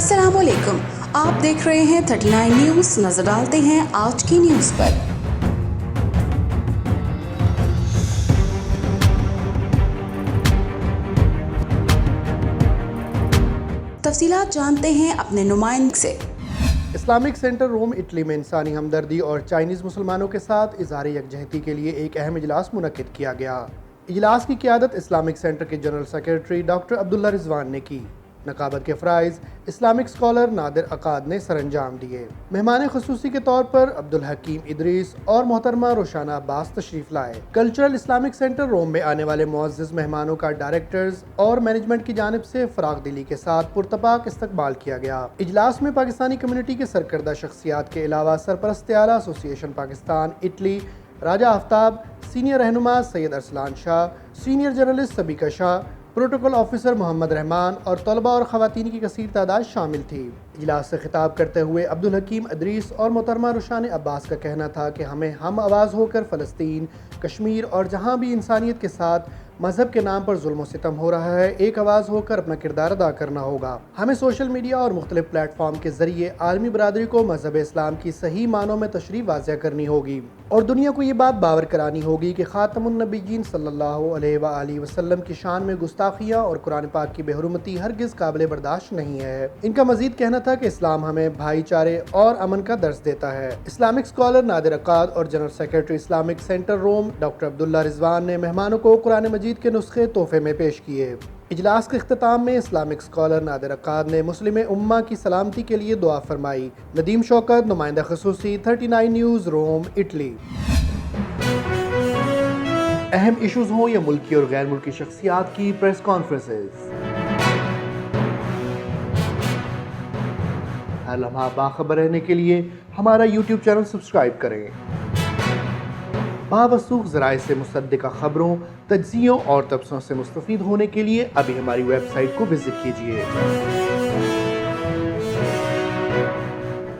अस्सलाम वालेकुम, आप देख रहे हैं 39 न्यूज़। नजर डालते हैं आज की न्यूज़ पर। तफसीलात जानते हैं अपने नुमाइंदे से। इस्लामिक सेंटर रोम इटली में इंसानी हमदर्दी और चाइनीज़ मुसलमानों के साथ इज़हार यकजहती के लिए एक अहम इजलास मुनक्किद किया गया। इजलास की क़ियादत इस्लामिक सेंटर के general secretary doctor Abdullah Rizwan ने की। नकाबत के फ़राइज़ इस्लामिक स्कॉलर नादिर अकाद ने सरअंजाम दिए। मेहमान खुसूसी के तौर पर अब्दुल हकीम इदरीस और मोहतरमा रोशाना अब्बास तशरीफ़ लाए। कल्चरल इस्लामिक सेंटर रोम में आने वाले मुअज़्ज़ज़ मेहमानों का डायरेक्टर्स और मैनेजमेंट की जानिब से फ़राग़ दिली के साथ पुरतपाक इस्तकबाल किया गया। इजलास में पाकिस्तानी कम्युनिटी के सरकर्दा शख्सियात के अलावा सरपरस्त आला association Pakistan Italy Raja Aftab, senior रहनुमा Syed Arsalan Shah, senior journalist Sabika Shah, protocol officer Mohammad Rehman और तलबा और ख़वातीन की कसीर तादाद शामिल थी। इजलास से खिताब करते हुए अब्दुल हकीम इदरीस और मोहतरमा रोशान अब्बास का कहना था कि हमें हम आवाज़ होकर फ़लस्तीन, कश्मीर और जहाँ भी इंसानियत के साथ मज़हब के नाम पर जुल्म सितम हो रहा है, एक आवाज़ होकर अपना किरदार अदा करना होगा। हमें सोशल मीडिया और मुख्तलिफ प्लेटफॉर्म के ज़रिए आलमी बरादरी को मज़हब इस्लाम की सही मानों में तशरीह वाज़िह करनी होगी और दुनिया को ये बात बावर करानी होगी कि ख़ातमुन नबीयीन सल्लल्लाहु अलैहि वसल्लम की शान में गुस्ताखियाँ और कुरान पाक की बेहुरमती हरगिज़ काबिल बर्दाश्त नहीं है। इनका मज़ीद कहना था कि इस्लाम हमें भाईचारे और अमन का दर्स देता है। इस्लामिक स्कॉलर नादिर अकाद और जनरल सेक्रेटरी इस्लामिक सेंटर रोम डॉक्टर अब्दुल्ला रिजवान ने मेहमानों को कुरान मजीद के नुस्खे तोहफे में पेश किए। इजलास के इख्तिताम में इस्लामिक स्कॉलर नादिर अकाद ने मुस्लिम उम्मा की सलामती के लिए दुआ फरमाई। नदीम शौकत, नुमाइंदा खुसूसी, 39 न्यूज़, रोम, इटली। अहम इशूज़ हों या मुल्की और गैर मुल्की शख्सियात की प्रेस कॉन्फ्रेंसेस, हर लम्हा बाखबर रहने के लिए हमारा यूट्यूब चैनल सब्सक्राइब करें। बावसूख ज़राए से मुसद्दिक़ा ख़बरों, तज्ज़ियों और तबसरों से मुस्तफ़ीद होने के लिए अभी हमारी वेबसाइट को विज़िट कीजिए।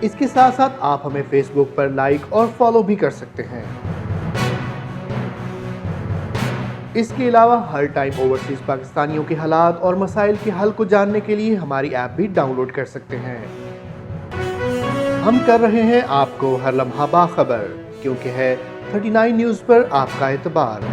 इसके साथ साथ आप हमें फेसबुक पर लाइक और फॉलो भी कर सकते हैं। इसके अलावा हर टाइम ओवरसीज़ पाकिस्तानियों के हालात और मसाइल के हल को जानने के लिए हमारी ऐप भी डाउनलोड कर सकते हैं। हम कर रहे हैं आपको हर लम्हा बाखबर, क्योंकि है 39 न्यूज़ पर आपका एतबार।